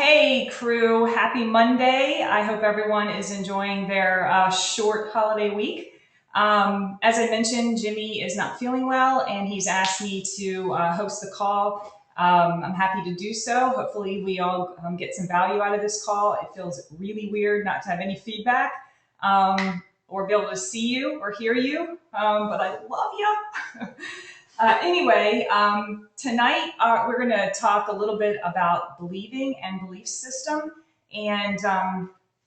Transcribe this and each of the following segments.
Hey crew, happy Monday. I hope everyone is enjoying their short holiday week. As I mentioned, Jimmy is not feeling well and he's asked me to host the call. I'm happy to do so. Hopefully we all get some value out of this call. It feels really weird not to have any feedback or be able to see you or hear you, but I love you. Tonight we're going to talk a little bit about believing and belief system. And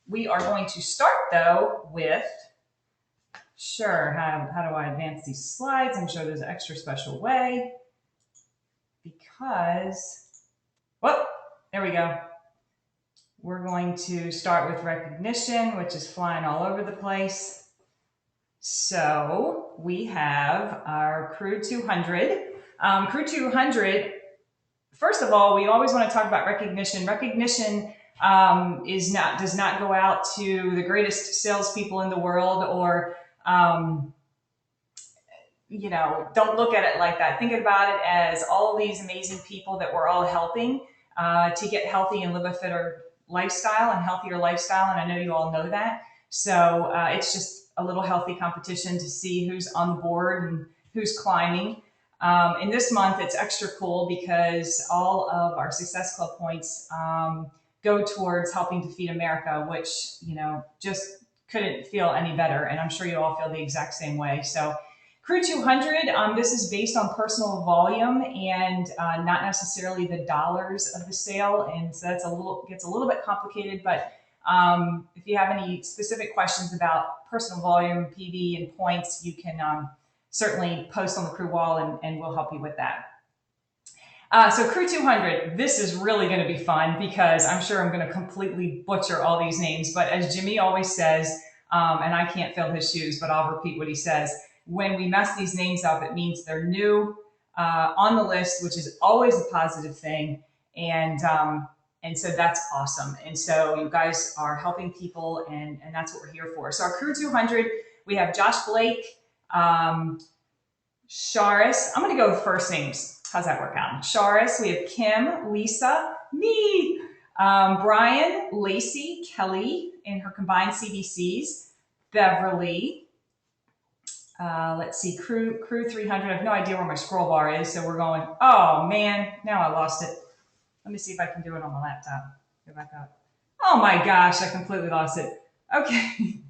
we are going to start, though, with, sure, how do I advance these slides? I'm sure there's an extra special way because, whoop, there we go. We're going to start with recognition, which is flying all over the place. So we have our Crew 200. Crew 200, first of all, we always want to talk about recognition. Recognition does not go out to the greatest salespeople in the world or, don't look at it like that. Think about it as all these amazing people that we're all helping to get healthy and live a fitter lifestyle and healthier lifestyle. And I know you all know that. So it's just a little healthy competition to see who's on the board and who's climbing. And this month it's extra cool because all of our Success Club points go towards helping to feed America, which, just couldn't feel any better. And I'm sure you all feel the exact same way. So Crew 200, this is based on personal volume and not necessarily the dollars of the sale. And so that's gets a little bit complicated, but if you have any specific questions about personal volume, PV, and points, you can certainly post on the crew wall and we'll help you with that. So Crew 200, this is really going to be fun because I'm sure I'm going to completely butcher all these names. But as Jimmy always says, and I can't fill his shoes, but I'll repeat what he says. When we mess these names up, it means they're new on the list, which is always a positive thing. And so that's awesome. And so you guys are helping people and that's what we're here for. So our Crew 200, we have Josh Blake, Sharis. I'm going to go with first names. How's that work out? Sharis, we have Kim, Lisa, me, Brian, Lacey, Kelly in her combined CBCs, Beverly. Let's see, Crew 300. I have no idea where my scroll bar is, so we're going, oh man, now I lost it. Let me see if I can do it on the laptop. Go back up. Oh my gosh, I completely lost it. Okay.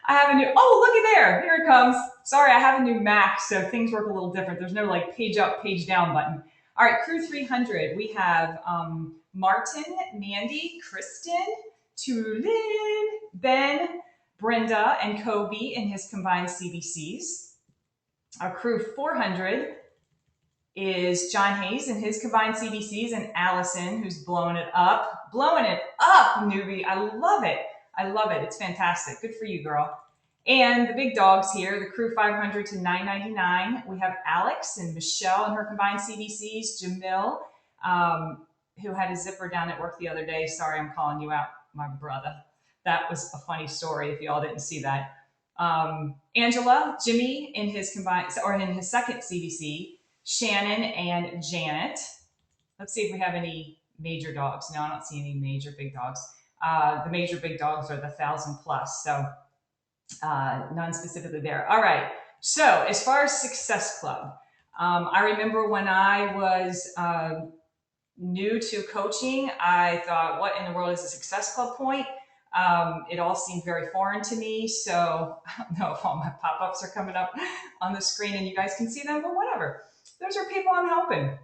I have a new, oh, looky there. Here it comes. Sorry, I have a new Mac, so things work a little different. There's no like page up, page down button. All right, Crew 300. We have Martin, Mandy, Kristen, Tulin, Ben, Brenda, and Kobe in his combined CBCs. Our Crew 400 is John Hayes in his combined CBCs and Allison, who's blowing it up. Blowing it up, newbie. I love it. I love it. It's fantastic. Good for you, girl. And the big dogs here, the Crew 500 to 999. We have Alex and Michelle in her combined CBCs. Jamil, who had a zipper down at work the other day. Sorry, I'm calling you out, my brother. That was a funny story if y'all didn't see that. Angela, Jimmy in his combined, or in his second CBC. Shannon and Janet. Let's see if we have any major dogs. No, I don't see any major big dogs. The major big dogs are the 1,000 plus, so none specifically there. All right, so as far as Success Club, I remember when I was new to coaching, I thought, what in the world is a Success Club point? It all seemed very foreign to me, so I don't know if all my pop-ups are coming up on the screen and you guys can see them, but whatever. Those are people I'm helping.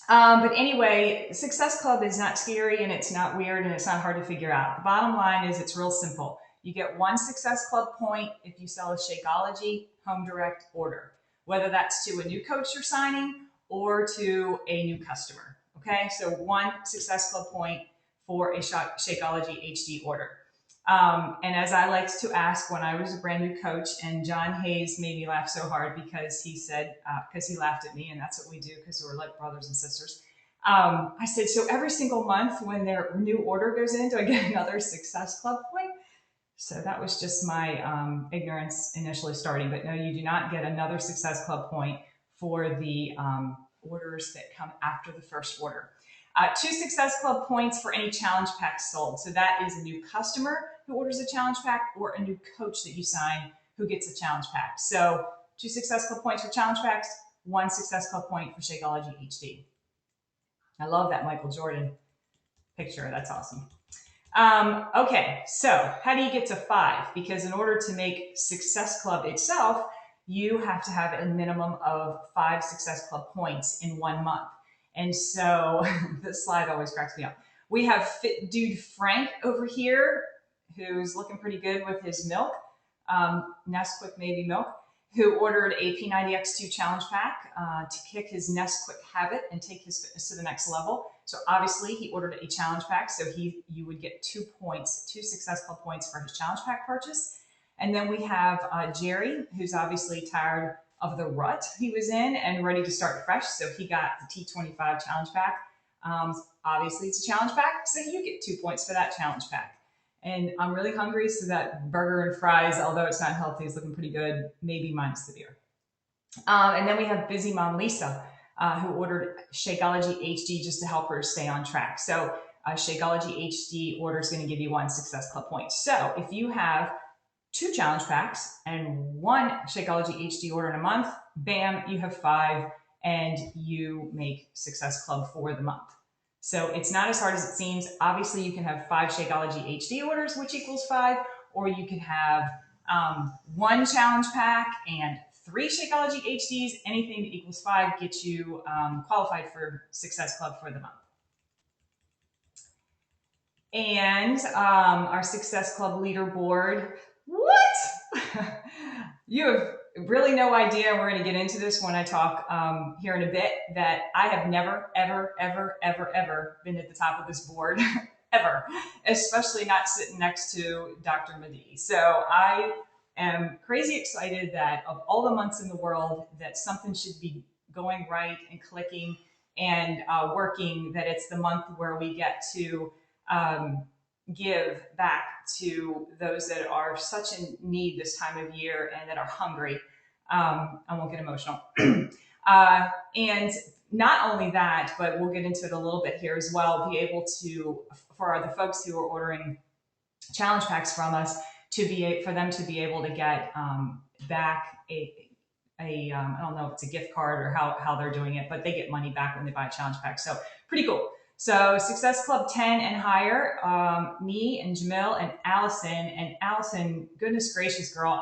But anyway, Success Club is not scary and it's not weird and it's not hard to figure out. The bottom line is it's real simple. You get one Success Club point if you sell a Shakeology home direct order, whether that's to a new coach you're signing or to a new customer. Okay, so one Success Club point for a Shakeology HD order. And as I liked to ask when I was a brand new coach, and John Hayes made me laugh so hard because he said, because he laughed at me, and that's what we do because we're like brothers and sisters. I said, so every single month when their new order goes in, do I get another Success Club point? So that was just my ignorance initially starting. But no, you do not get another Success Club point for the orders that come after the first order. 2 Success Club points for any challenge pack sold. So that is a new customer who orders a challenge pack or a new coach that you sign who gets a challenge pack. So 2 Success Club points for challenge packs, 1 Success Club point for Shakeology HD. I love that Michael Jordan picture. That's awesome. Okay, so how do you get to 5? Because in order to make Success Club itself, you have to have a minimum of 5 Success Club points in 1 month. And so this slide always cracks me up. We have Fit Dude Frank over here, who's looking pretty good with his milk, Nesquik Maybe Milk, who ordered a P90X2 challenge pack to kick his Nesquik habit and take his fitness to the next level. So obviously he ordered a challenge pack, so you would get 2 points, 2 Success Club points for his challenge pack purchase. And then we have Jerry, who's obviously tired of the rut he was in and ready to start fresh. So he got the T25 challenge pack. Obviously it's a challenge pack, so you get 2 points for that challenge pack. And I'm really hungry, so that burger and fries, although it's not healthy, is looking pretty good, maybe minus the beer. And then we have Busy Mom Lisa, who ordered Shakeology HD just to help her stay on track. So Shakeology HD order is going to give you 1 Success Club point. So if you have 2 challenge packs and 1 Shakeology HD order in a month, bam, you have 5 and you make Success Club for the month. So it's not as hard as it seems. Obviously, you can have 5 Shakeology HD orders, which equals 5, or you can have 1 challenge pack and 3 Shakeology HDs. Anything that equals 5 gets you qualified for Success Club for the month. And our Success Club leaderboard. What? You have really no idea. We're going to get into this when I talk here in a bit, that I have never, ever, ever, ever, ever been at the top of this board, ever, especially not sitting next to Dr. Madi. So I am crazy excited that of all the months in the world that something should be going right and clicking and working, that it's the month where we get to give back to those that are such in need this time of year and that are hungry. I won't get emotional. And not only that, but we'll get into it a little bit here as well, be able to, for the folks who are ordering challenge packs from us, for them to be able to get back I don't know if it's a gift card or how they're doing it, but they get money back when they buy a challenge pack. So pretty cool. So Success Club 10 and higher, me and Jamil and Allison. And Allison, goodness gracious, girl,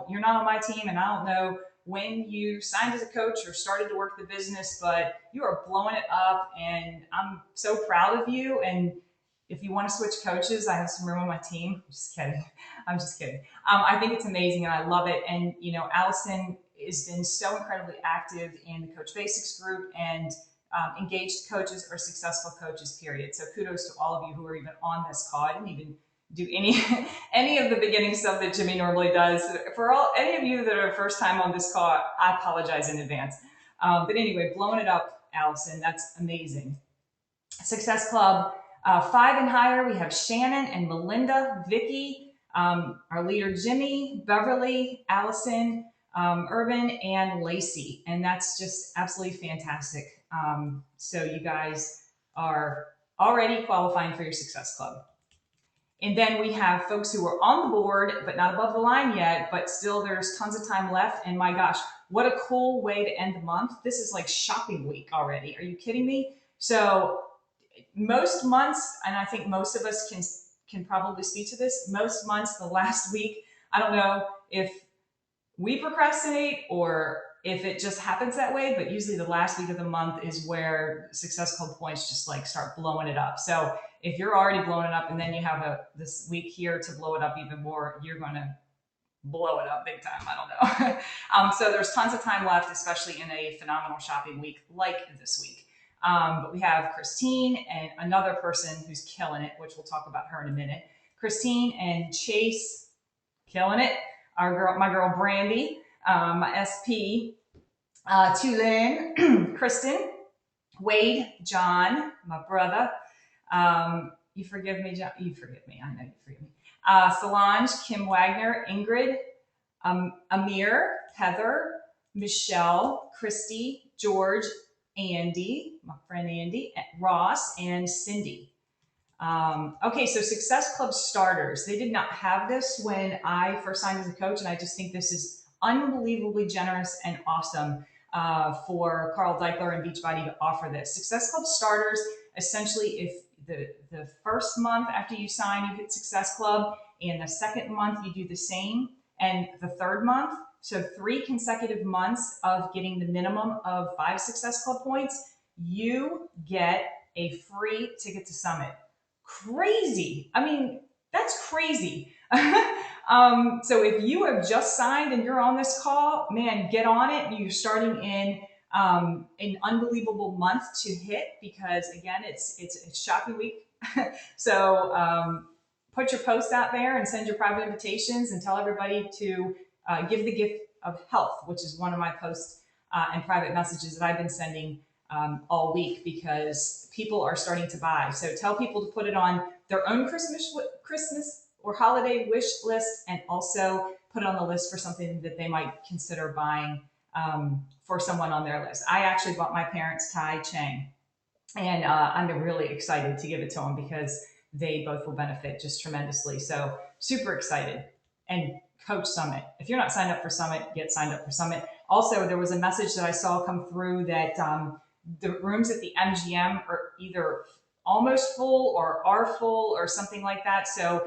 you're not on my team, and I don't know when you signed as a coach or started to work the business, but you are blowing it up, and I'm so proud of you. And if you want to switch coaches, I have some room on my team. I'm just kidding. I'm just kidding. I think it's amazing, and I love it. And, you know, Allison has been so incredibly active in the Coach Basics group, and engaged coaches or successful coaches, period. So kudos to all of you who are even on this call. I didn't even do any of the beginning stuff that Jimmy normally does. For any of you that are first time on this call, I apologize in advance. But anyway, blowing it up, Allison, that's amazing. Success Club 5 and higher, we have Shannon and Melinda, Vicky, our leader Jimmy, Beverly, Allison, Urban, and Lacey. And that's just absolutely fantastic. So you guys are already qualifying for your Success Club. And then we have folks who are on the board, but not above the line yet, but still there's tons of time left. And my gosh, what a cool way to end the month. This is like shopping week already. Are you kidding me? So most months, and I think most of us can probably speak to this, most months, the last week, I don't know if we procrastinate or if it just happens that way, but usually the last week of the month is where Success Club points just like start blowing it up. So if you're already blowing it up and then you have this week here to blow it up even more, you're going to blow it up big time. I don't know. So there's tons of time left, especially in a phenomenal shopping week like this week. But we have Christine and another person who's killing it, which we'll talk about her in a minute. Christine and Chase, killing it. My girl Brandy, my SP, Tulane, Kristen, Wade, John, my brother. You forgive me, John. You forgive me. I know you forgive me. Solange, Kim Wagner, Ingrid, Amir, Heather, Michelle, Christy, George, Andy, my friend Andy, Ross, and Cindy. Okay, so Success Club starters. They did not have this when I first signed as a coach, and I just think this is unbelievably generous and awesome for Carl Deichler and Beachbody to offer this. Success Club starters, essentially, if the first month after you sign, you hit Success Club, and the second month you do the same, and the third month, so 3 consecutive months of getting the minimum of 5 Success Club points, you get a free ticket to Summit. Crazy. I mean, that's crazy. So if you have just signed and you're on this call, man, get on it. You're starting in an unbelievable month to hit because again, it's shopping week. So put your post out there and send your private invitations and tell everybody to give the gift of health, which is one of my posts and private messages that I've been sending all week because people are starting to buy. So tell people to put it on their own Christmas or holiday wish list, and also put it on the list for something that they might consider buying for someone on their list. I actually bought my parents Tai Chang, and I'm really excited to give it to them because they both will benefit just tremendously. So super excited. And Coach Summit. If you're not signed up for Summit, get signed up for Summit. Also, there was a message that I saw come through that the rooms at the MGM are either almost full or are full or something like that. So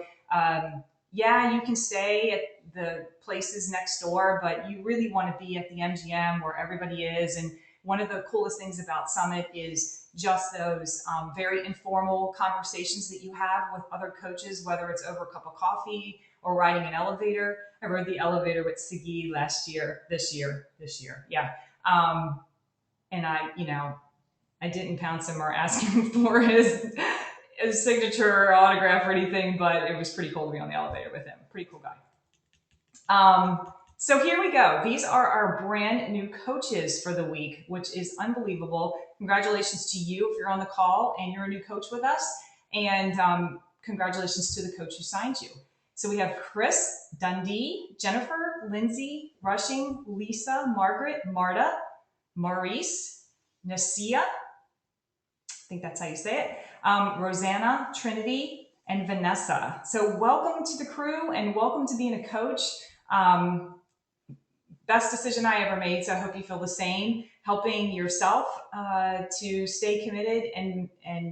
yeah, you can stay at the places next door, but you really want to be at the MGM where everybody is. And one of the coolest things about Summit is just those very informal conversations that you have with other coaches, whether it's over a cup of coffee or riding an elevator. I rode the elevator with Sagi this year. Yeah. And I didn't pounce him or ask him for his signature or autograph or anything, but it was pretty cool to be on the elevator with him. Pretty cool guy. So here we go. These are our brand new coaches for the week, which is unbelievable. Congratulations to you if you're on the call and you're a new coach with us. And congratulations to the coach who signed you. So we have Chris, Dundee, Jennifer, Lindsay, Rushing, Lisa, Margaret, Marta, Maurice, Nasia, I think that's how you say it, Rosanna, Trinity, and Vanessa. So welcome to the crew and welcome to being a coach. Best decision I ever made, so I hope you feel the same. Helping yourself to stay committed and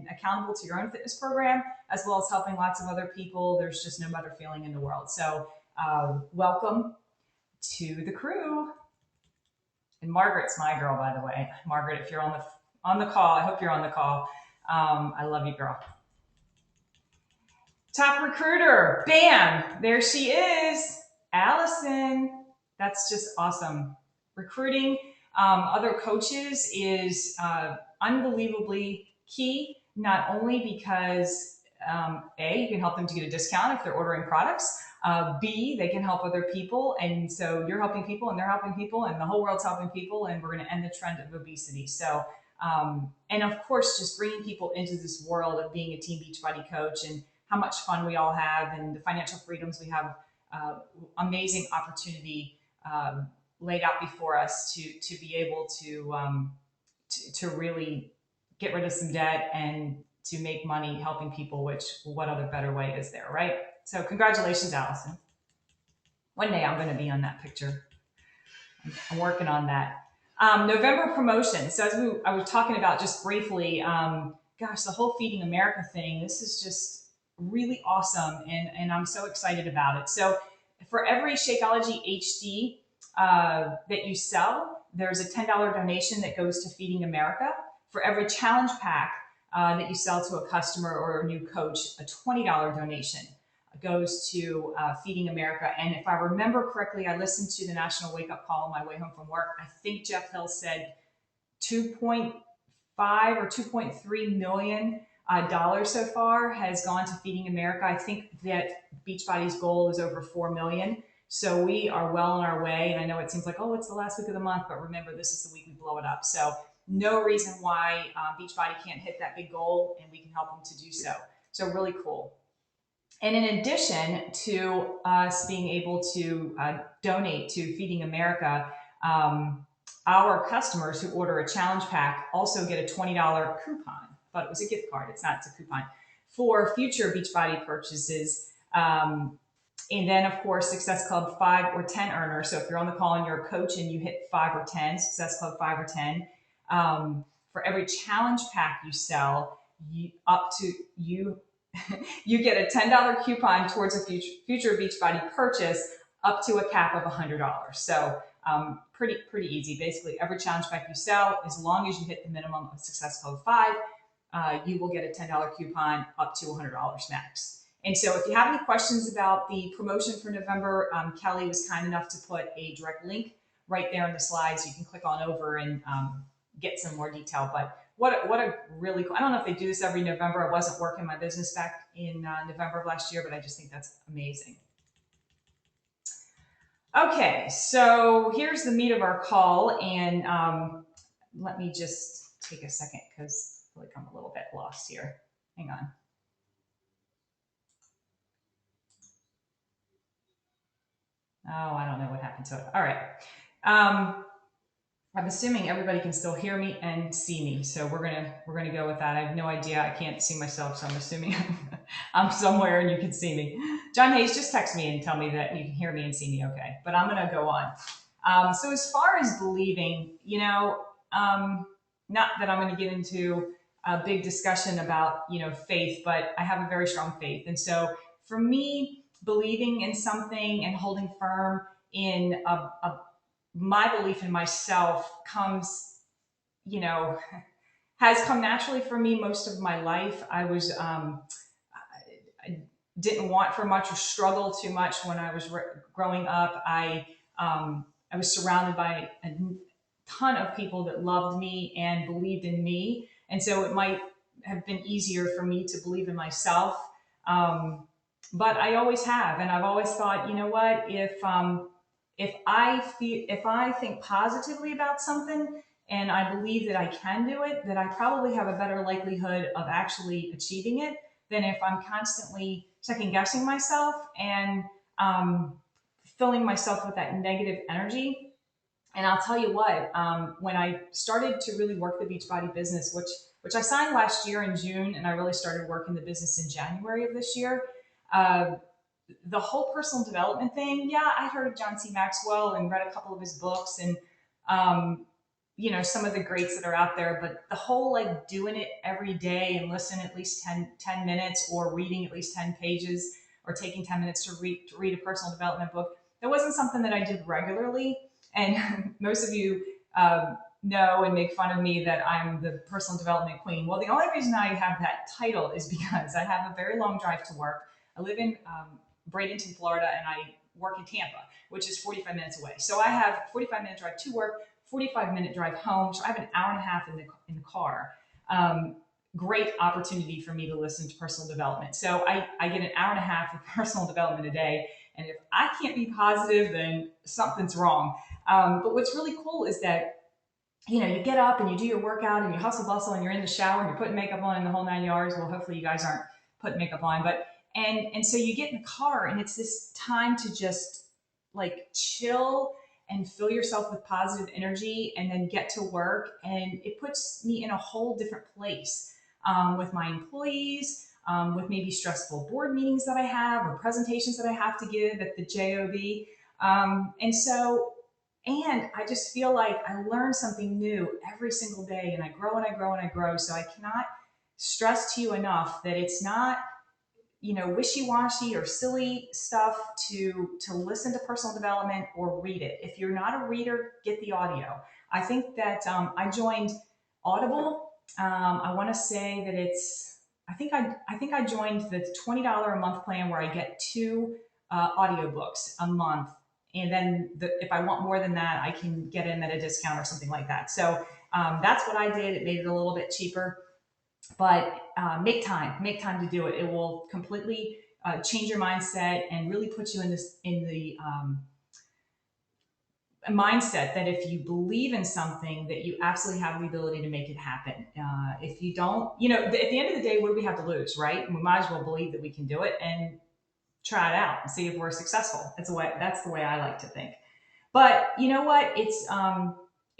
accountable to your own fitness program, as well as helping lots of other people. There's just no better feeling in the world. So welcome to the crew. And Margaret's my girl, by the way. Margaret, if you're on the call, I hope you're on the call. I love you, girl. Top recruiter, bam, there she is, Allison. That's just awesome. Recruiting other coaches is unbelievably key, not only because A, you can help them to get a discount if they're ordering products, B, they can help other people, and so you're helping people and they're helping people and the whole world's helping people, and we're going to end the trend of obesity. So and of course, just bringing people into this world of being a Team Beachbody coach and how much fun we all have and the financial freedoms we have, amazing opportunity laid out before us to be able to really get rid of some debt and to make money helping people, which what other better way is there, right? So congratulations, Allison. One day I'm going to be on that picture. I'm working on that. November promotion. So as I was talking about just briefly, gosh, the whole Feeding America thing, this is just really awesome. And I'm so excited about it. So for every Shakeology HD that you sell, there's a $10 donation that goes to Feeding America. For every challenge pack that you sell to a customer or a new coach, a $20 donation goes to Feeding America. And if I remember correctly, I listened to the National Wake Up Call on my way home from work. I think Jeff Hill said 2.5 or 2.3 million dollars so far has gone to Feeding America. I think that Beachbody's goal is over 4 million. So we are well on our way. And I know it seems like, oh, it's the last week of the month, but remember, this is the week we blow it up. So no reason why Beachbody can't hit that big goal, and we can help them to do so. So really cool. And in addition to us being able to donate to Feeding America, our customers who order a challenge pack also get a $20 coupon. I thought it was a gift card. It's not, it's a coupon for future Beachbody purchases. And then, of course, Success Club 5 or 10 earners. So if you're on the call and you're a coach and you hit 5 or 10, Success Club 5 or 10, for every challenge pack you sell, you you get a $10 coupon towards a future Beachbody purchase up to a cap of $100. So pretty easy. Basically, every challenge pack you sell, as long as you hit the minimum of Success Club 5, you will get a $10 coupon up to $100 max. And so if you have any questions about the promotion for November, Kelly was kind enough to put a direct link right there in the slides. You can click on over and get some more detail. But what a really cool, I don't know if they do this every November. I wasn't working my business back in November of last year, but I just think that's amazing. Okay, so here's the meat of our call. And let me just take a second because I feel like I'm a little bit lost here. Hang on. Oh, I don't know what happened to it. All right. I'm assuming everybody can still hear me and see me, so we're gonna go with that. I have no idea. I can't see myself, so I'm assuming I'm somewhere and you can see me. John Hayes, just text me and tell me that you can hear me and see me okay. But I'm gonna go on. So as far as believing, not that I'm gonna get into a big discussion about faith, but I have a very strong faith, and so for me, believing in something and holding firm in my belief in myself comes, has come naturally for me most of my life. I didn't want for much or struggle too much when I was growing up. I was surrounded by a ton of people that loved me and believed in me. And so it might have been easier for me to believe in myself. But I always have. And I've always thought, you know what, if I think positively about something and I believe that I can do it, that I probably have a better likelihood of actually achieving it than if I'm constantly second guessing myself and filling myself with that negative energy. And I'll tell you what, when I started to really work the Beachbody business, which I signed last year in June, and I really started working the business in January of this year. The whole personal development thing, yeah, I heard of John C. Maxwell and read a couple of his books and, some of the greats that are out there, but the whole like doing it every day and listen at least 10 minutes or reading at least 10 pages or taking 10 minutes to read a personal development book, that wasn't something that I did regularly. And most of you know and make fun of me that I'm the personal development queen. Well, the only reason I have that title is because I have a very long drive to work. I live in Bradenton, Florida, and I work in Tampa, which is 45 minutes away. So I have 45-minute drive to work, 45-minute drive home. So I have an hour and a half in the car. Great opportunity for me to listen to personal development. So I get an hour and a half of personal development a day. And if I can't be positive, then something's wrong. But what's really cool is that you get up and you do your workout and you hustle bustle and you're in the shower and you're putting makeup on in the whole 9 yards. Well, hopefully you guys aren't putting makeup on, but and so you get in the car and it's this time to just like chill and fill yourself with positive energy and then get to work. And it puts me in a whole different place with my employees, with maybe stressful board meetings that I have or presentations that I have to give at the JOB. And I just feel like I learn something new every single day and I grow and I grow and I grow. So I cannot stress to you enough that it's not wishy-washy or silly stuff to listen to personal development or read it. If you're not a reader, get the audio. I think that I joined Audible. I want to say that I think I joined the $20 a month plan where I get 2 audiobooks a month. And then if I want more than that, I can get them at a discount or something like that. So that's what I did. It made it a little bit cheaper. But make time to do it. It will completely change your mindset and really put you in the mindset that if you believe in something, that you absolutely have the ability to make it happen. If you don't, at the end of the day, what do we have to lose, right? We might as well believe that we can do it and try it out and see if we're successful. That's the way I like to think. But you know what?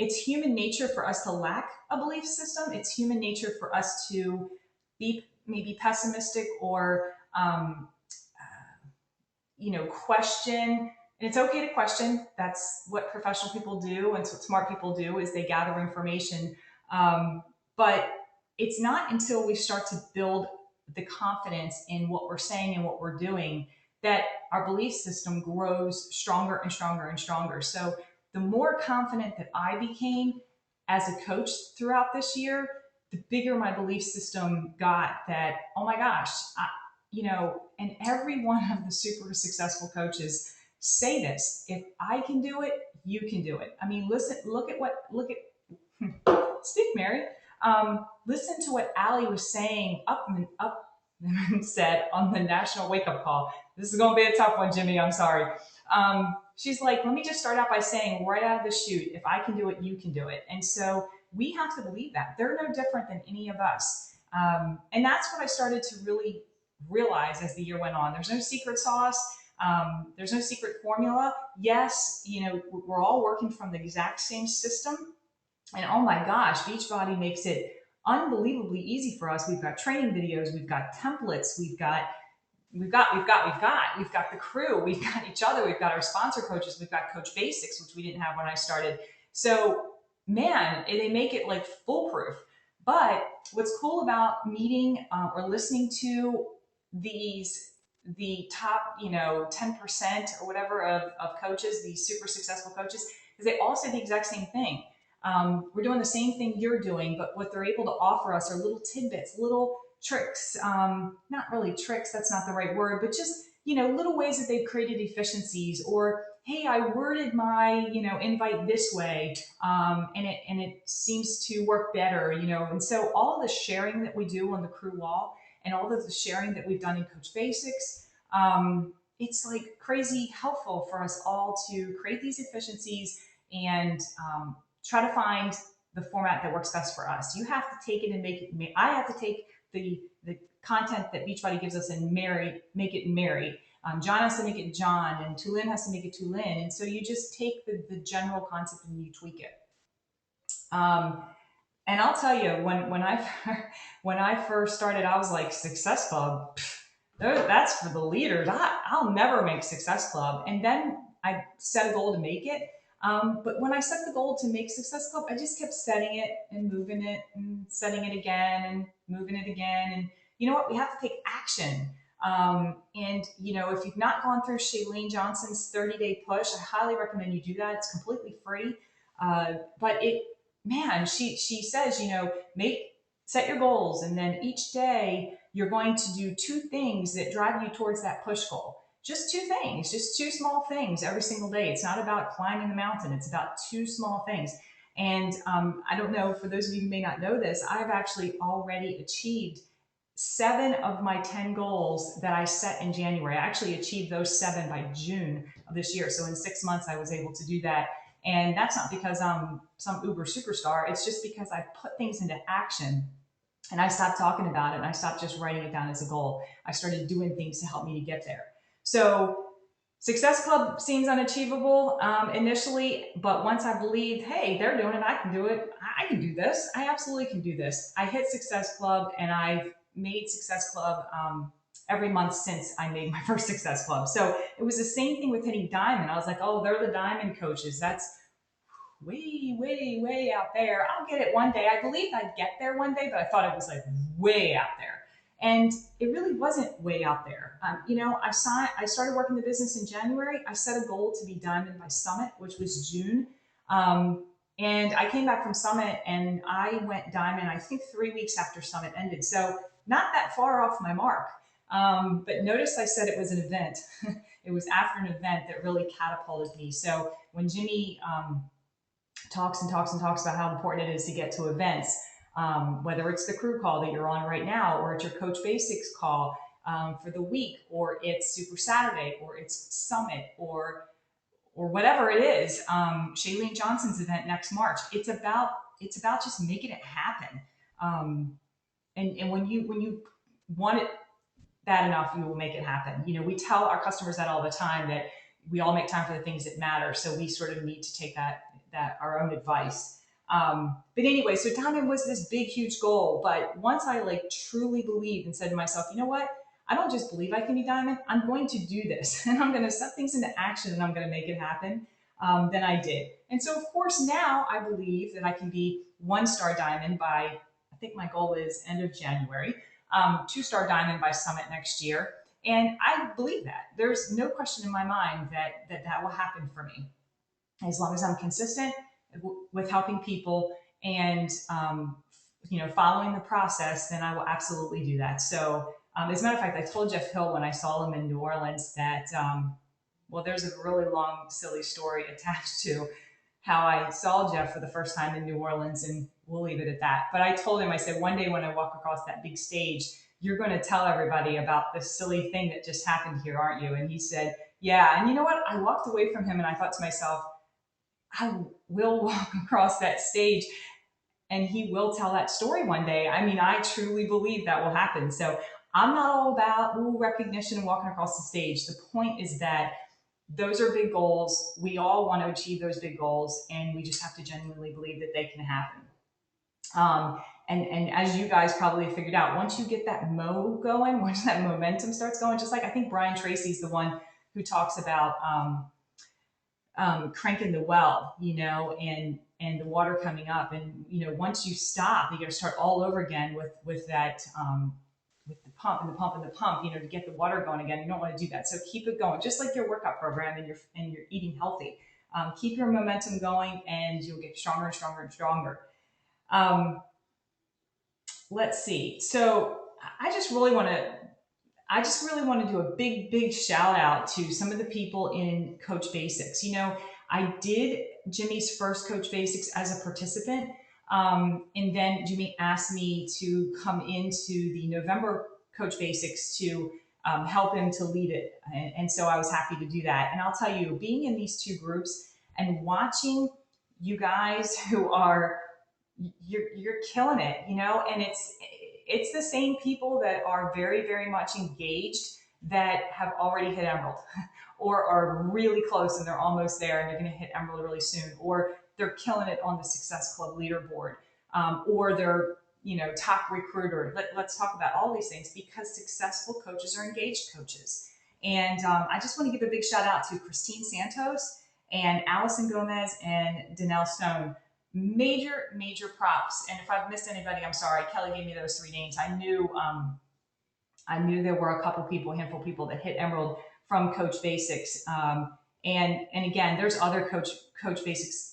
it's human nature for us to lack a belief system. It's human nature for us to be maybe pessimistic or question. And it's okay to question. That's what professional people do, and what smart people do is they gather information. But it's not until we start to build the confidence in what we're saying and what we're doing that our belief system grows stronger and stronger and stronger. So the more confident that I became as a coach throughout this year, the bigger my belief system got that, oh my gosh, and every one of the super successful coaches say this: if I can do it, you can do it. I mean, listen, speak, Mary. Listen to what Allie was saying up said on the national wake up call. This is going to be a tough one, Jimmy. I'm sorry. She's like, let me just start out by saying right out of the chute, if I can do it, you can do it. And so we have to believe that. They're no different than any of us. And that's what I started to really realize as the year went on. There's no secret sauce. There's no secret formula. Yes, we're all working from the exact same system. And oh my gosh, Beachbody makes it unbelievably easy for us. We've got training videos, we've got templates, we've got the crew, we've got each other, we've got our sponsor coaches, we've got Coach Basics, which we didn't have when I started. So man, they make it like foolproof. But what's cool about meeting or listening to the top 10% or whatever of coaches, these super successful coaches, is they all say the exact same thing. We're doing the same thing you're doing, but what they're able to offer us are little tidbits, little tricks, not really tricks, that's not the right word, but just, little ways that they've created efficiencies, or, hey, I worded my, invite this way, and it seems to work better, and so all of the sharing that we do on the crew wall and all of the sharing that we've done in Coach Basics, it's like crazy helpful for us all to create these efficiencies and try to find the format that works best for us. You have to take it and make it. I have to take the content that Beachbody gives us and make it Mary. John has to make it John, and Tulin has to make it Tulin. And so you just take the general concept and you tweak it. And I'll tell you, when I first started, I was like, Success Club, that's for the leaders. I'll never make Success Club. And then I set a goal to make it. But when I set the goal to make Success Club, I just kept setting it and moving it and setting it again and moving it again. And you know what? We have to take action. And if you've not gone through Shailene Johnson's 30-day push, I highly recommend you do that. It's completely free. But she says, set your goals, and then each day you're going to do 2 things that drive you towards that push goal. Just 2 things, just 2 small things every single day. It's not about climbing the mountain. It's about 2 small things. And I don't know, for those of you who may not know this, I've actually already achieved 7 of my 10 goals that I set in January. I actually achieved those 7 by June of this year. So in 6 months, I was able to do that. And that's not because I'm some uber superstar. It's just because I put things into action. And I stopped talking about it, and I stopped just writing it down as a goal. I started doing things to help me to get there. So Success Club seems unachievable initially, but once I believed, hey, they're doing it, I can do it. I can do this. I absolutely can do this. I hit Success Club, and I've made Success Club every month since I made my first Success Club. So it was the same thing with hitting Diamond. I was like, oh, they're the Diamond coaches. That's way, way, way out there. I'll get it one day. I believed I'd get there one day, but I thought it was like way out there. And it really wasn't way out there. I started working the business in January. I set a goal to be Diamond by Summit, which was June. And I came back from Summit and I went Diamond, I think 3 weeks after Summit ended. So not that far off my mark. But notice I said it was an event. It was after an event that really catapulted me. So when Jimmy talks and talks and talks about how important it is to get to events, whether it's the crew call that you're on right now, or it's your Coach Basics call for the week, or it's Super Saturday, or it's Summit, or whatever it is, Shailene Johnson's event next March. It's about just making it happen. And when you want it bad enough, you will make it happen. We tell our customers that all the time, that we all make time for the things that matter. So we sort of need to take that our own advice. But anyway, so diamond was this big, huge goal. But once I like truly believed and said to myself, you know what? I don't just believe I can be diamond. I'm going to do this, and I'm going to set things into action, and I'm going to make it happen. Then I did. And so, of course, now I believe that I can be 1-star diamond by, I think my goal is end of January, 2-star diamond by summit next year. And I believe that. There's no question in my mind that will happen for me. As long as I'm consistent with helping people and following the process, then I will absolutely do that. So as a matter of fact, I told Jeff Hill when I saw him in New Orleans that well, there's a really long, silly story attached to how I saw Jeff for the first time in New Orleans, and we'll leave it at that. But I told him, I said, one day when I walk across that big stage, you're going to tell everybody about this silly thing that just happened here, aren't you? And he said, yeah. And you know what? I walked away from him and I thought to myself, I will walk across that stage and he will tell that story one day. I mean, I truly believe that will happen. So I'm not all about recognition and walking across the stage. The point is that those are big goals. We all want to achieve those big goals, and we just have to genuinely believe that they can happen. And as you guys probably figured out, once you get that going, once that momentum starts going, just like I think Brian Tracy's the one who talks about cranking the well, and the water coming up, and once you stop, you got to start all over again with that. With the pump and the pump and the pump, to get the water going again. You don't want to do that. So keep it going, just like your workout program and you're eating healthy. Keep your momentum going, and you'll get stronger and stronger and stronger. Let's see. So I just really want to do a big shout out to some of the people in Coach Basics. I did Jimmy's first Coach Basics as a participant. And then Jimmy asked me to come into the November Coach Basics to help him to lead it. And so I was happy to do that. And I'll tell you, being in these two groups and watching you guys who are, you're killing it, and it's the same people that are very, very much engaged that have already hit Emerald or are really close and they're almost there and they're going to hit Emerald really soon, or they're killing it on the Success Club leaderboard, or they're top recruiter. Let's talk about all these things, because successful coaches are engaged coaches. And I just want to give a big shout out to Christine Santos and Allison Gomez and Danelle Stone. Major props. And if I've missed anybody, I'm sorry. Kelly gave me those 3 names. I knew there were a handful of people that hit Emerald from Coach Basics. And again, there's other Coach Basics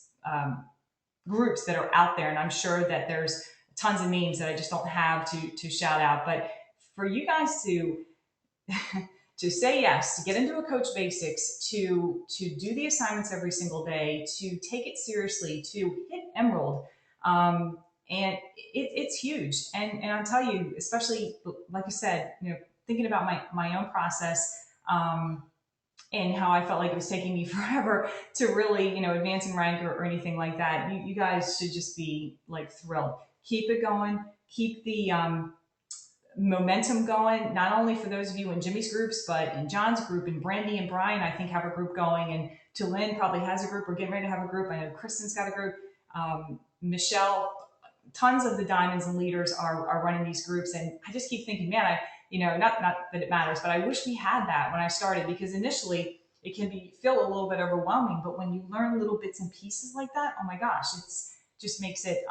groups that are out there, and I'm sure that there's tons of names that I just don't have to shout out. But for you guys to to say yes, to get into a Coach Basics, to do the assignments every single day, to take it seriously, to hit Emerald, and it's huge. And I'll tell you, especially like I said, thinking about my own process. And how I felt like it was taking me forever to really, advance in rank or anything like that. You guys should just be like thrilled. Keep it going. Keep the momentum going, not only for those of you in Jimmy's groups, but in John's group, and Brandy and Brian, I think, have a group going, and Tulin probably has a group. We're getting ready to have a group. I know Kristen's got a group. Michelle, tons of the diamonds and leaders are running these groups. And I just keep thinking, man, not that it matters, but I wish we had that when I started, because initially it can feel a little bit overwhelming, but when you learn little bits and pieces like that, oh my gosh, it's just makes it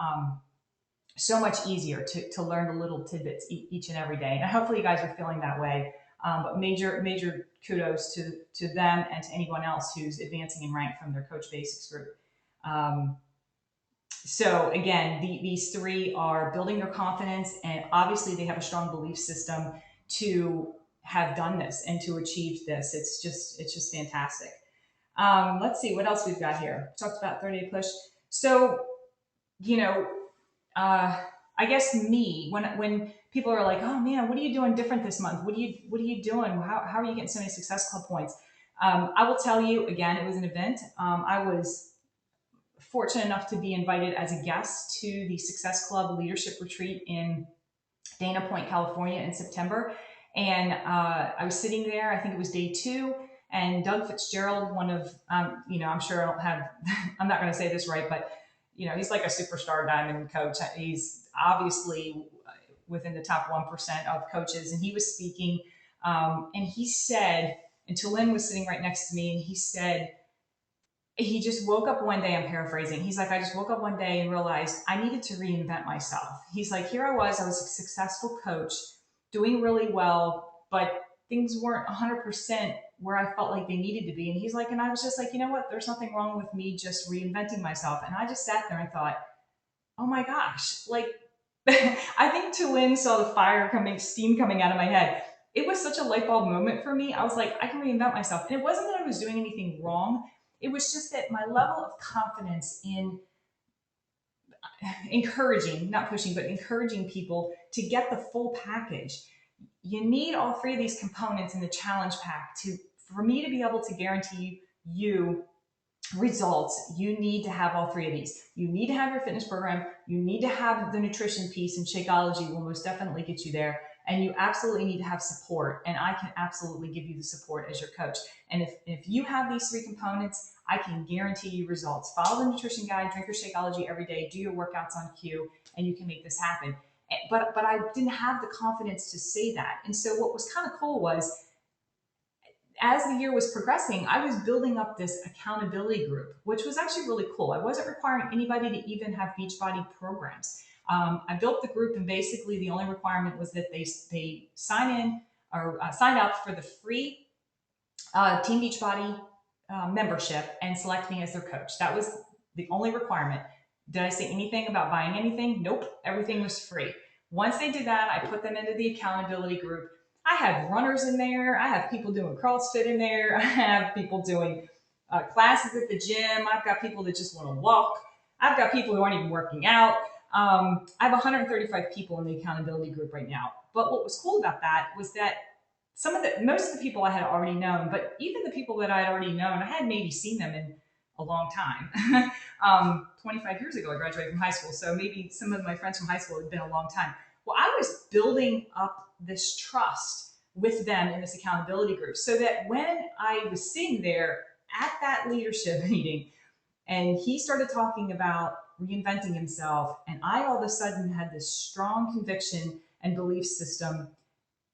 so much easier to learn the little tidbits each and every day. And hopefully you guys are feeling that way. But major kudos to them and to anyone else who's advancing in rank from their Coach Basics group. So again, these 3 are building their confidence, and obviously they have a strong belief system to have done this and to achieve this. It's just fantastic. Let's see what else we've got here. Talked about 30-day push. So, I guess when people are like, oh man, what are you doing different this month? What are you doing? How are you getting so many Success Club points? I will tell you again, it was an event. I was fortunate enough to be invited as a guest to the Success Club Leadership Retreat in Dana Point, California in September. And I was sitting there, I think it was day 2, And Doug Fitzgerald, one of, I'm sure I don't have, I'm not going to say this right, but, he's like a superstar diamond coach. He's obviously within the top 1% of coaches. And he was speaking, and he said, and Tulin was sitting right next to me, and he said, he just woke up one day, I'm paraphrasing. He's like, I just woke up one day and realized I needed to reinvent myself. He's like, here I was a successful coach, doing really well, but things weren't 100% where I felt like they needed to be. And he's like, and I was just like, you know what? There's nothing wrong with me just reinventing myself. And I just sat there and thought, oh my gosh, like, I think Tulin saw the steam coming out of my head. It was such a light bulb moment for me. I was like, I can reinvent myself. And it wasn't that I was doing anything wrong. It was just that my level of confidence in encouraging, not pushing, but encouraging people to get the full package. You need all three of these components in the challenge pack for me to be able to guarantee you results. You need to have all three of these. You need to have your fitness program. You need to have the nutrition piece, and Shakeology will most definitely get you there. And you absolutely need to have support. And I can absolutely give you the support as your coach. And if you have these three components, I can guarantee you results. Follow the nutrition guide, drink your Shakeology every day, do your workouts on cue, and you can make this happen. But I didn't have the confidence to say that. And so what was kind of cool was, as the year was progressing, I was building up this accountability group, which was actually really cool. I wasn't requiring anybody to even have Beachbody programs. I built the group, and basically the only requirement was that they sign in or sign up for the free Team Beachbody membership and select me as their coach. That was the only requirement. Did I say anything about buying anything? Nope. Everything was free. Once they did that, I put them into the accountability group. I have runners in there. I have people doing CrossFit in there. I have people doing classes at the gym. I've got people that just want to walk. I've got people who aren't even working out. I have 135 people in the accountability group right now. But what was cool about that was that most of the people I had already known, but even the people that I had already known, I had maybe seen them in a long time. 25 years ago, I graduated from high school. So maybe some of my friends from high school had been a long time. Well, I was building up this trust with them in this accountability group, so that when I was sitting there at that leadership meeting and he started talking about reinventing himself, and I all of a sudden had this strong conviction and belief system,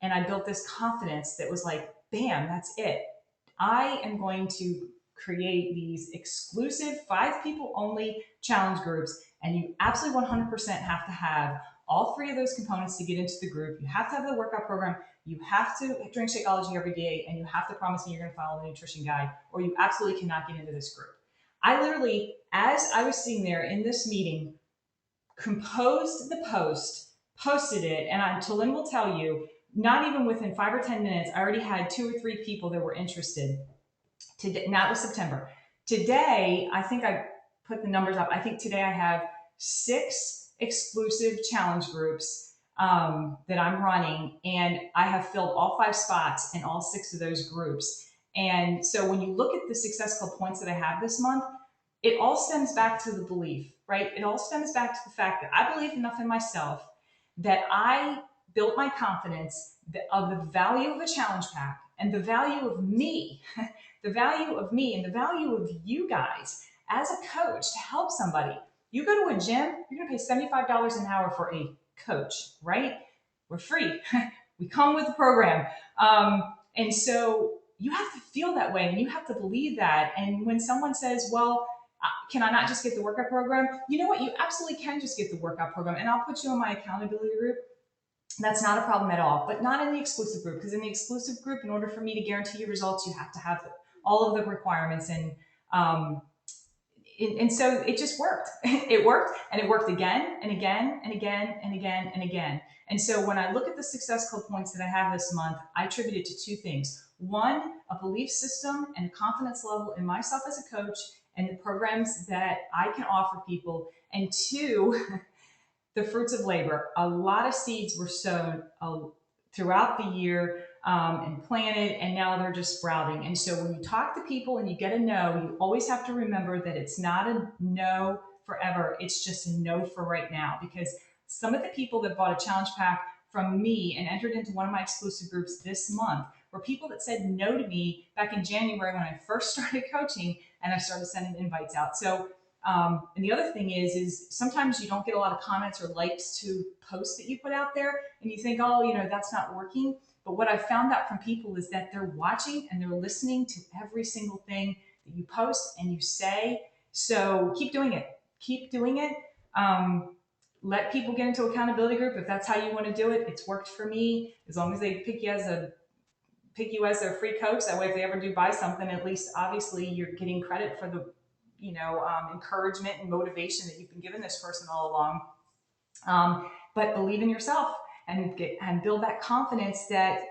and I built this confidence that was like, bam, that's it. I am going to create these exclusive 5 people only challenge groups, and you absolutely 100% have to have all 3 of those components to get into the group. You have to have the workout program, you have to drink Shakeology every day, and you have to promise me you're going to follow the nutrition guide, or you absolutely cannot get into this group. I literally, as I was sitting there in this meeting, composed the post, posted it, and Tulin will tell you, not even within 5 or 10 minutes, I already had 2 or 3 people that were interested. Today, that was September. Today, I think I put the numbers up. I think today I have 6 exclusive challenge groups that I'm running, and I have filled all 5 spots in all 6 of those groups. And so when you look at the Success Club points that I have this month, it all stems back to the belief, right? It all stems back to the fact that I believe enough in myself that I built my confidence of the value of a challenge pack and the value of me, the value of me and the value of you guys as a coach to help somebody. You go to a gym, you're going to pay $75 an hour for a coach, right? We're free. We come with the program. And so you have to feel that way, and you have to believe that. And when someone says, well, can I not just get the workout program? You know what? You absolutely can just get the workout program, and I'll put you in my accountability group. That's not a problem at all, but not in the exclusive group, because in the exclusive group, in order for me to guarantee you results, you have to have all of the requirements. And so it just worked. It worked, and it worked again and again and again and again and again. And so when I look at the Success Club points that I have this month, I attribute it to 2 things. 1, a belief system and confidence level in myself as a coach and the programs that I can offer people. And 2, the fruits of labor. A lot of seeds were sown throughout the year and planted, and now they're just sprouting. And so when you talk to people and you get a no, you always have to remember that it's not a no forever. It's just a no for right now, because some of the people that bought a challenge pack from me and entered into one of my exclusive groups this month were people that said no to me back in January when I first started coaching and I started sending invites out. So, and the other thing is sometimes you don't get a lot of comments or likes to posts that you put out there, and you think, oh, that's not working. But what I've found out from people is that they're watching and they're listening to every single thing that you post and you say. So keep doing it. Keep doing it. Let people get into accountability group if that's how you want to do it. It's worked for me. As long as they pick you as their free coach, that way if they ever do buy something, at least obviously you're getting credit for the encouragement and motivation that you've been giving this person all along. But believe in yourself and build that confidence that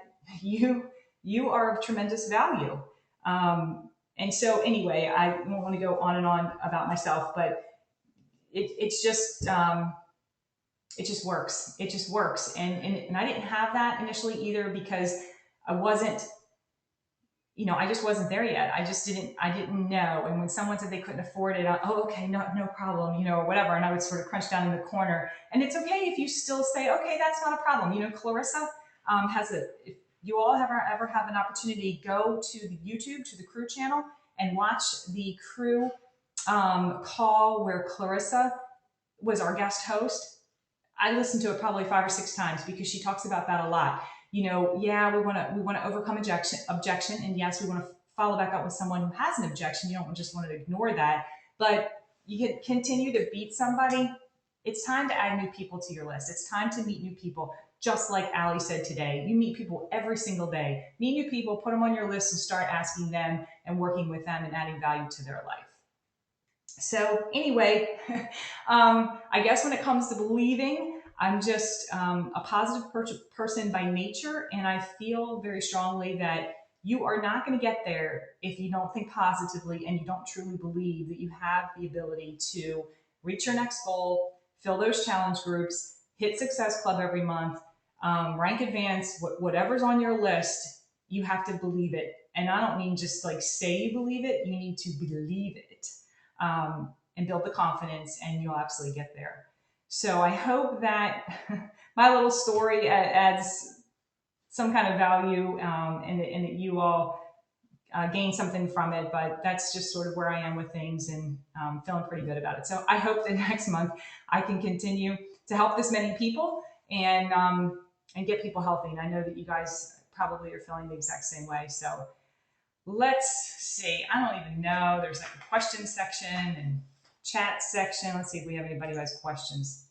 you are of tremendous value. And so anyway, I don't want to go on and on about myself, but it just works. It just works. And I didn't have that initially either because I wasn't, I just wasn't there yet. I didn't know. And when someone said they couldn't afford it, okay, no problem, or whatever. And I would sort of crunch down in the corner. And it's okay if you still say, okay, that's not a problem. Clarissa if you all ever have an opportunity, go to the YouTube, to the crew channel and watch the crew call where Clarissa was our guest host. I listened to it probably 5 or 6 times because she talks about that a lot. Yeah, we want to overcome objection, and yes, we want to follow back up with someone who has an objection. You don't just want to ignore that, but you can continue to beat somebody. It's time to add new people to your list. It's time to meet new people. Just like Allie said today, you meet people every single day. Meet new people, put them on your list, and start asking them and working with them and adding value to their life. So anyway, I guess when it comes to believing, I'm just a positive person by nature, and I feel very strongly that you are not going to get there if you don't think positively and you don't truly believe that you have the ability to reach your next goal, fill those challenge groups, hit Success Club every month, rank advance, whatever's on your list, you have to believe it. And I don't mean just like say you believe it, you need to believe it. And build the confidence, and you'll absolutely get there. So I hope that my little story adds some kind of value, and that you all gain something from it. But that's just sort of where I am with things, and feeling pretty good about it. So I hope that next month I can continue to help this many people and get people healthy. And I know that you guys probably are feeling the exact same way. So let's see. I don't even know. There's like a question section and chat section. Let's see if we have anybody who has questions.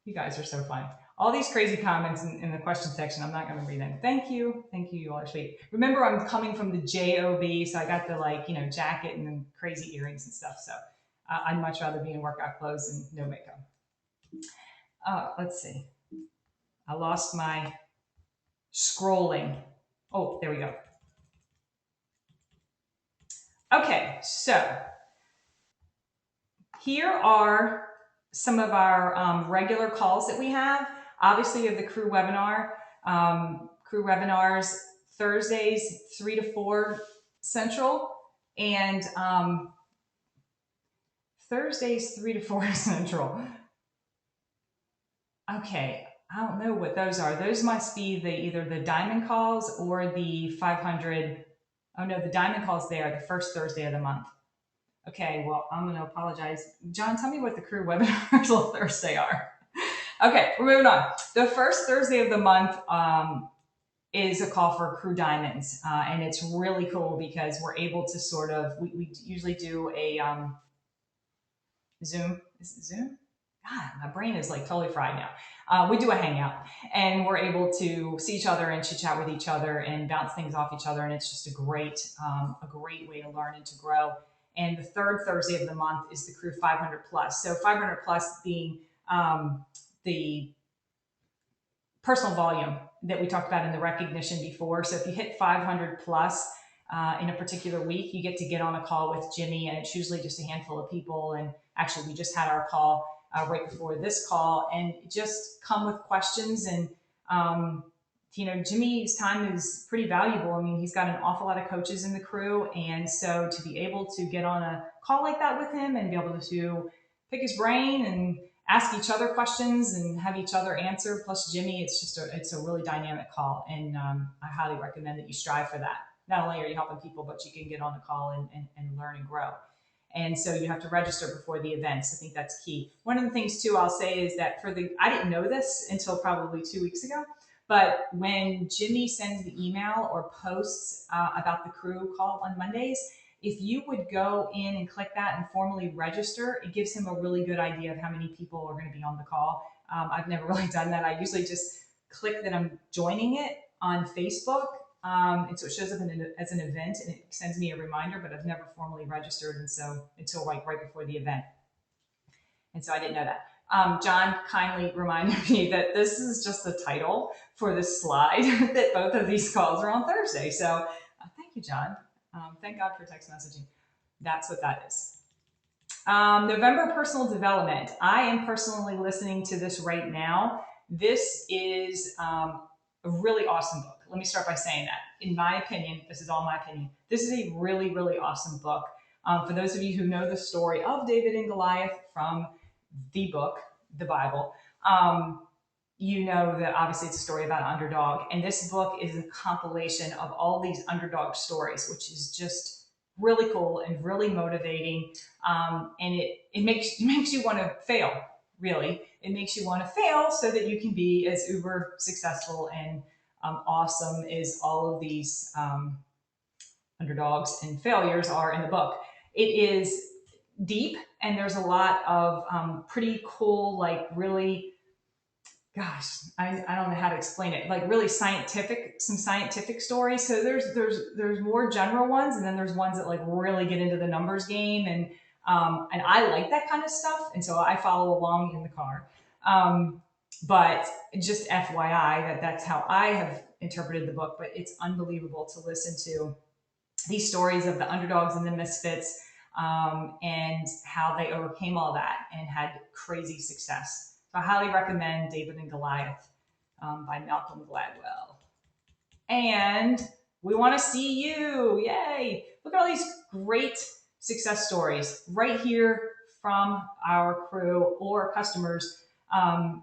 You guys are so fun. All these crazy comments in the question section, I'm not going to read them. Thank you. Thank you. You all are sweet. Remember, I'm coming from the JOB, so I got the jacket and the crazy earrings and stuff. So I'd much rather be in workout clothes and no makeup. Let's see. I lost my scrolling. Oh, there we go. Okay, so here are some of our regular calls that we have. Obviously, you have the crew webinar. Crew webinars Thursdays 3 to 4 Central, and Thursdays 3 to 4 Central. Okay, I don't know what those are. Those must be either the diamond calls or the 500. Oh no, the diamond calls there, the first Thursday of the month. Okay, well, I'm going to apologize. John, tell me what the crew webinars on Thursday are. Okay, we're moving on. The first Thursday of the month is a call for crew diamonds. And it's really cool because we're able to sort of, we usually do a Zoom. Is it Zoom? God, my brain is like totally fried now. We do a hangout, and we're able to see each other and chit chat with each other and bounce things off each other. And it's just a great way to learn and to grow. And the third Thursday of the month is the crew 500 plus. So 500 plus being the personal volume that we talked about in the recognition before. So if you hit 500 plus in a particular week, you get on a call with Jimmy, and it's usually just a handful of people. And actually, we just had our call right before this call, and just come with questions. And Jimmy's time is pretty valuable. I mean, he's got an awful lot of coaches in the crew, and so to be able to get on a call like that with him and be able to pick his brain and ask each other questions and have each other answer. Plus Jimmy, it's a really dynamic call, and I highly recommend that you strive for that. Not only are you helping people, but you can get on the call and learn and grow. And so you have to register before the events. I think that's key. One of the things too I'll say is that I didn't know this until probably 2 weeks ago, but when Jimmy sends the email or posts about the crew call on Mondays, if you would go in and click that and formally register, it gives him a really good idea of how many people are going to be on the call. I've never really done that. I usually just click that I'm joining it on Facebook. And so it shows up as an event and it sends me a reminder, but I've never formally registered until like right before the event. And so I didn't know that. John kindly reminded me that this is just the title for this slide, that both of these calls are on Thursday. So thank you, John. Thank God for text messaging. That's what that is. November personal development. I am personally listening to this right now. This is a really awesome book. Let me start by saying that. In my opinion, this is all my opinion, this is a really, really awesome book. For those of you who know the story of David and Goliath from the book, the Bible, you know that obviously it's a story about an underdog. And this book is a compilation of all these underdog stories, which is just really cool and really motivating. And it makes you want to fail, really. It makes you want to fail so that you can be as uber successful and awesome as all of these underdogs and failures are in the book. It is deep, and there's a lot of pretty cool, like really, gosh, I don't know how to explain it, like really some scientific stories. So there's more general ones, and then there's ones that like really get into the numbers game, and I like that kind of stuff, and so I follow along in the car. But just FYI, that's how I have interpreted the book, but it's unbelievable to listen to these stories of the underdogs and the misfits, and how they overcame all that and had crazy success. So I highly recommend David and Goliath by Malcolm Gladwell. And we want to see you. Yay! Look at all these great success stories right here from our crew or customers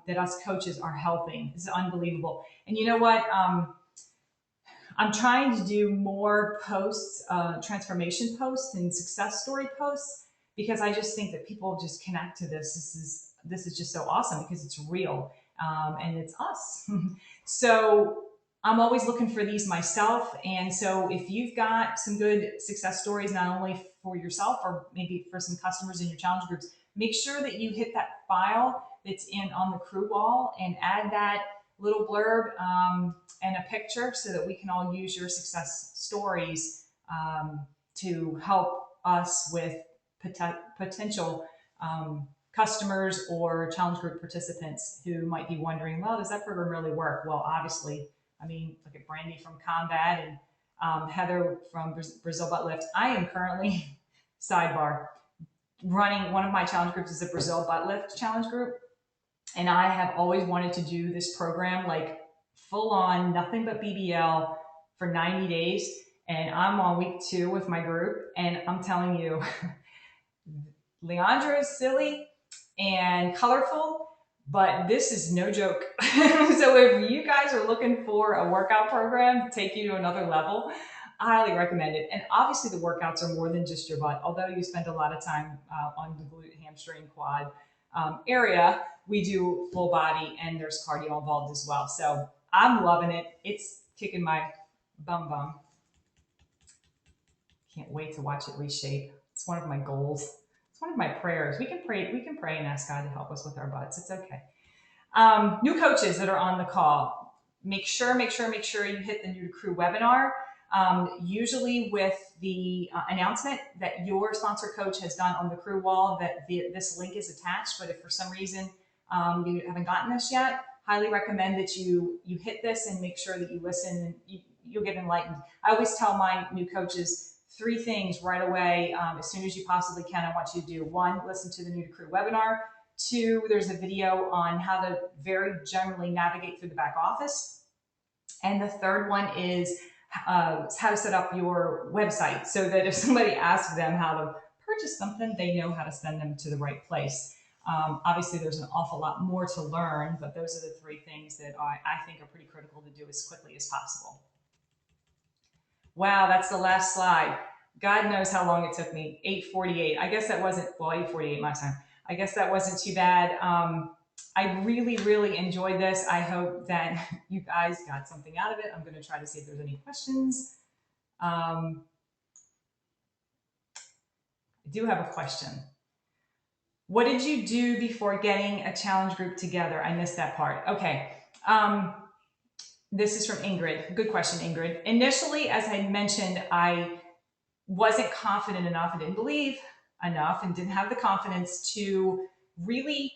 that us coaches are helping. This is unbelievable. And you know what? I'm trying to do more posts, transformation posts and success story posts, because I just think that people just connect to this. This is just so awesome because it's real, and it's us. So I'm always looking for these myself. And so if you've got some good success stories, not only for yourself or maybe for some customers in your challenge groups, make sure that you hit that file that's on the crew wall and add that little blurb and a picture so that we can all use your success stories to help us with potential customers or challenge group participants who might be wondering, well, does that program really work? Well, obviously, I mean, look at Brandy from Combat and Heather from Brazil Butt Lift. I am currently, sidebar, running one of my challenge groups is a Brazil Butt Lift challenge group. And I have always wanted to do this program, like full on, nothing but BBL for 90 days. And I'm on week 2 with my group. And I'm telling you, Leandra is silly and colorful, but this is no joke. So if you guys are looking for a workout program to take you to another level, I highly recommend it. And obviously the workouts are more than just your butt. Although you spend a lot of time on the glute, hamstring, quad area, we do full body and there's cardio involved as well. So I'm loving it. It's kicking my bum. Can't wait to watch it reshape. It's one of my goals. It's one of my prayers. We can pray and ask God to help us with our butts. It's okay. New coaches that are on the call, make sure you hit the new to crew webinar. Usually with the announcement that your sponsor coach has done on the crew wall, that this link is attached. But if for some reason you haven't gotten this yet, highly recommend that you hit this and make sure that you listen, and you'll get enlightened. I always tell my new coaches 3 things right away, as soon as you possibly can. I want you to do: 1, listen to the new to crew webinar. 2, there's a video on how to very generally navigate through the back office. And the third one is how to set up your website so that if somebody asks them how to purchase something, they know how to send them to the right place. Obviously, there's an awful lot more to learn, but those are the three things that I think are pretty critical to do as quickly as possible. Wow, that's the last slide. God knows how long it took me. 8:48. I guess that wasn't, well, 8:48 my time. I guess that wasn't too bad. I really, really enjoyed this. I hope that you guys got something out of it. I'm going to try to see if there's any questions. I do have a question. What did you do before getting a challenge group together? I missed that part. Okay. This is from Ingrid. Good question, Ingrid. Initially, as I mentioned, I wasn't confident enough. I didn't believe enough and didn't have the confidence to really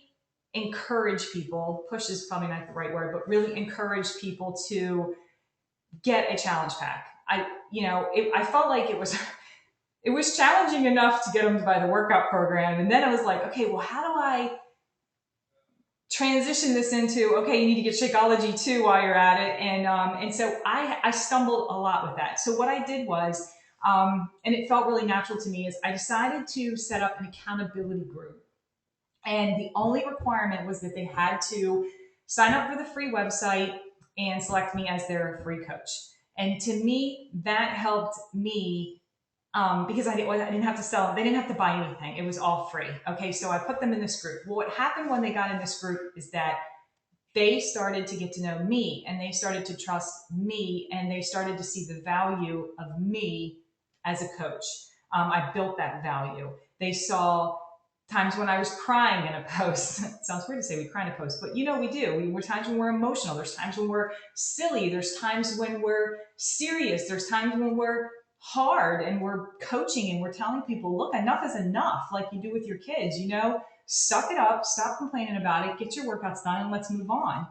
encourage people. Push is probably not the right word, but really encourage people to get a challenge pack. I felt like it was challenging enough to get them to buy the workout program. And then I was like, okay, well, how do I transition this into, okay, you need to get Shakeology too while you're at it. And so I stumbled a lot with that. So what I did was, and it felt really natural to me, is I decided to set up an accountability group. And the only requirement was that they had to sign up for the free website and select me as their free coach. And to me, that helped me because I didn't have to sell, they didn't have to buy anything. It was all free. Okay, so I put them in this group. Well, what happened when they got in this group is that they started to get to know me and they started to trust me and they started to see the value of me as a coach. I built that value. They saw times when I was crying in a post. It sounds weird to say we cry in a post, but we do. We're times when we're emotional. There's times when we're silly. There's times when we're serious. There's times when we're hard and we're coaching and we're telling people, look, enough is enough, like you do with your kids, suck it up, stop complaining about it, get your workouts done, and let's move on.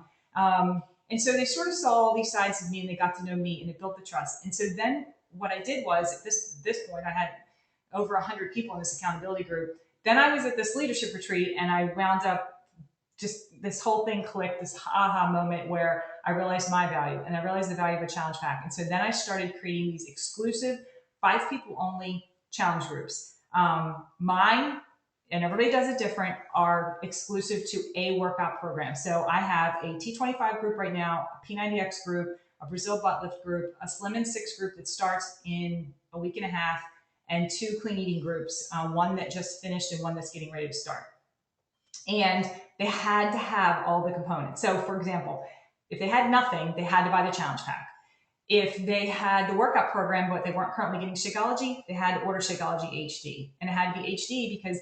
And so they sort of saw all these sides of me and they got to know me and it built the trust. And so then what I did was, at this point, I had over 100 people in this accountability group. Then I was at this leadership retreat and I wound up, just this whole thing clicked, this aha moment where I realized my value and I realized the value of a challenge pack. And so then I started creating these exclusive 5 people only challenge groups. Mine, and everybody does it different, are exclusive to a workout program. So I have a T25 group right now, a P90X group, a Brazil butt lift group, a Slim in 6 group that starts in a week and a half, and 2 clean eating groups, one that just finished and one that's getting ready to start. And they had to have all the components. So for example, if they had nothing, they had to buy the challenge pack. If they had the workout program, but they weren't currently getting Shakeology, they had to order Shakeology HD. And it had to be HD because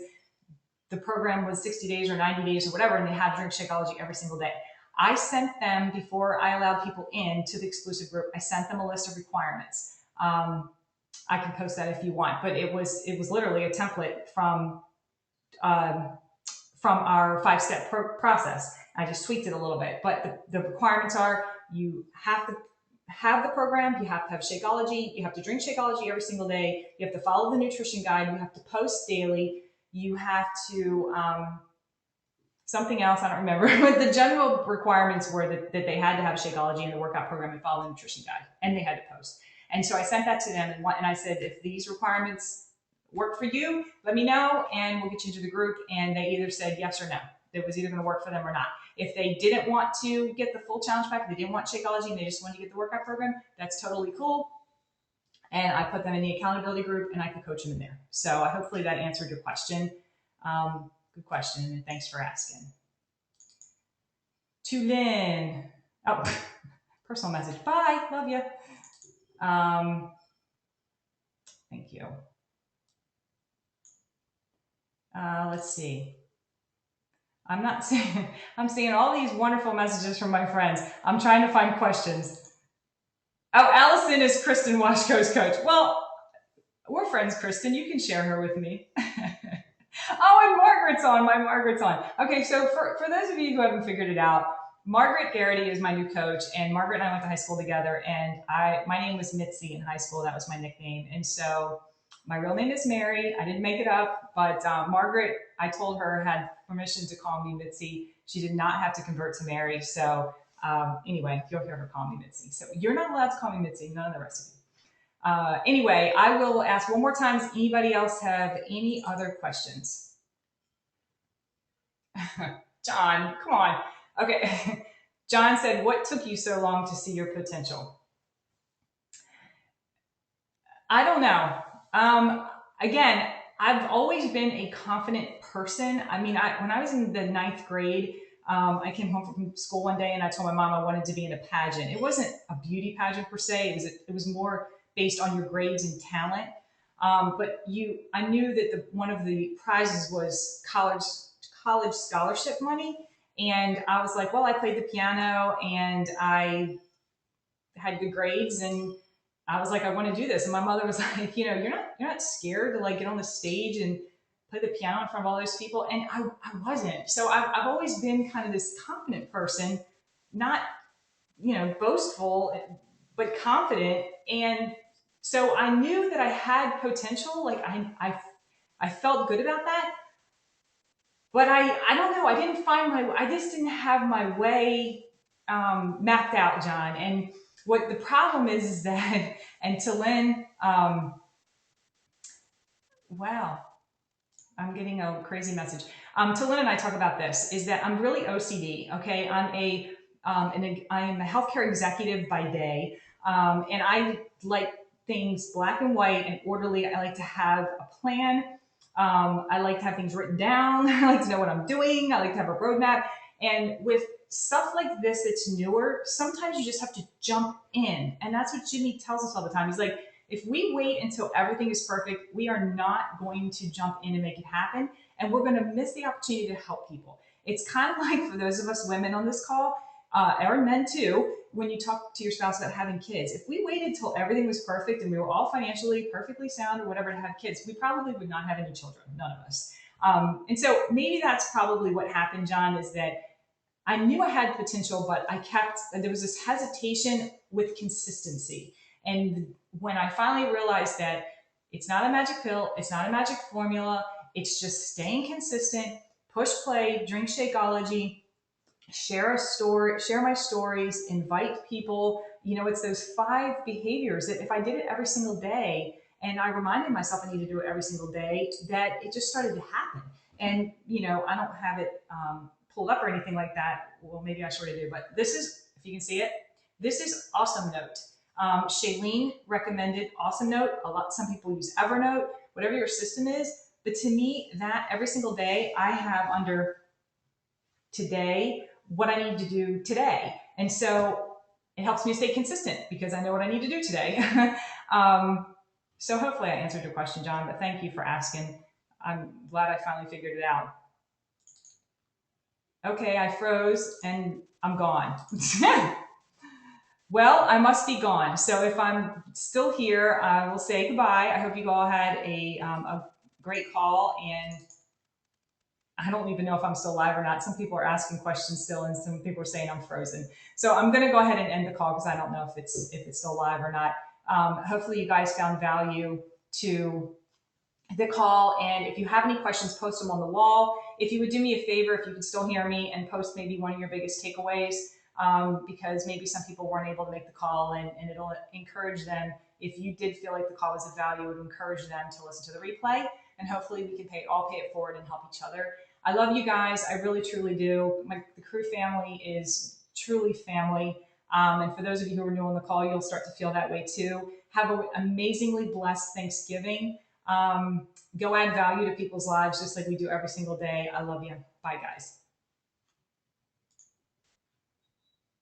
the program was 60 days or 90 days or whatever, and they had to drink Shakeology every single day. I sent them, before I allowed people in to the exclusive group, I sent them a list of requirements. I can post that if you want, but it was literally a template from our 5-step process. I just tweaked it a little bit, but the requirements are: you have to have the program, you have to have Shakeology, you have to drink Shakeology every single day, you have to follow the nutrition guide, you have to post daily, you have to, something else, I don't remember, but the general requirements were that they had to have Shakeology in the workout program and follow the nutrition guide, and they had to post. And so I sent that to them, and I said, if these requirements work for you, let me know, and we'll get you into the group. And they either said yes or no. It was either going to work for them or not. If they didn't want to get the full challenge pack, they didn't want Shakeology, and they just wanted to get the workout program, that's totally cool. And I put them in the accountability group, and I could coach them in there. So hopefully that answered your question. Good question, and thanks for asking. To Lynn. Oh, personal message. Bye. Love you. Thank you. Let's see. I'm not seeing, I'm seeing all these wonderful messages from my friends. I'm trying to find questions. Oh, Allison is Kristen Washko's coach. Well, we're friends, Kristen. You can share her with me. Oh, and Margaret's on. My Margaret's on. Okay, so for those of you who haven't figured it out, Margaret Garrity is my new coach, and Margaret and I went to high school together, and my name was Mitzi in high school. That was my nickname. And so my real name is Mary. I didn't make it up, but Margaret, I told her, had permission to call me Mitzi. She did not have to convert to Mary. So anyway, you'll hear her call me Mitzi. So you're not allowed to call me Mitzi, none of the rest of you. Anyway, I will ask one more time, does anybody else have any other questions? John, come on. Okay. John said, what took you so long to see your potential? I don't know. Again, I've always been a confident person. I mean, when I was in the ninth grade, I came home from school one day and I told my mom I wanted to be in a pageant. It wasn't a beauty pageant per se. It was more based on your grades and talent. But I knew that one of the prizes was college scholarship money, and I was like, well, I played the piano and I had good grades, and I was like, I want to do this. And my mother was like, you're not scared to like get on the stage and play the piano in front of all those people. And I wasn't. So I've always been kind of this confident person, not, boastful, but confident. And so I knew that I had potential. Like I felt good about that, but I don't know. I just didn't have my way mapped out, John. And what the problem is that, and to Lynn, wow, I'm getting a crazy message. To Lynn and I talk about this is that I'm really OCD. Okay, I am a healthcare executive by day, and I like things black and white and orderly. I like to have a plan. I like to have things written down. I like to know what I'm doing. I like to have a roadmap. And with stuff like this that's newer, sometimes you just have to jump in. And that's what Jimmy tells us all the time. He's like, if we wait until everything is perfect, we are not going to jump in and make it happen. And we're going to miss the opportunity to help people. It's kind of like for those of us women on this call, or men too, when you talk to your spouse about having kids. If we waited till everything was perfect and we were all financially perfectly sound or whatever to have kids, we probably would not have any children, none of us. And so maybe that's probably what happened, John, is that I knew I had potential, but there was this hesitation with consistency. And when I finally realized that it's not a magic pill, it's not a magic formula, it's just staying consistent, push play, drink Shakeology, share a story, share my stories, invite people. It's those 5 behaviors that if I did it every single day and I reminded myself I need to do it every single day, that it just started to happen. And, I don't have it pulled up or anything like that. Well, maybe I sort of do, but this is, if you can see it, this is Awesome Note. Shailene recommended Awesome Note. Some people use Evernote, whatever your system is. But to me, that every single day I have under today what I need to do today. And so it helps me stay consistent because I know what I need to do today. So hopefully I answered your question, John, but thank you for asking. I'm glad I finally figured it out. Okay, I froze and I'm gone. Well, I must be gone. So if I'm still here, I will say goodbye. I hope you all had a great call, and I don't even know if I'm still live or not. Some people are asking questions still, and some people are saying I'm frozen. So I'm going to go ahead and end the call because I don't know if it's still live or not. Hopefully, you guys found value to the call. And if you have any questions, post them on the wall. If you would do me a favor, if you could still hear me, and post maybe one of your biggest takeaways, because maybe some people weren't able to make the call, and it'll encourage them. If you did feel like the call was of value, it would encourage them to listen to the replay, and hopefully we can all pay it forward and help each other. I love you guys. I really, truly do. The crew family is truly family. And for those of you who are new on the call, you'll start to feel that way too. Have an amazingly blessed Thanksgiving. Go add value to people's lives just like we do every single day. I love you. Bye, guys.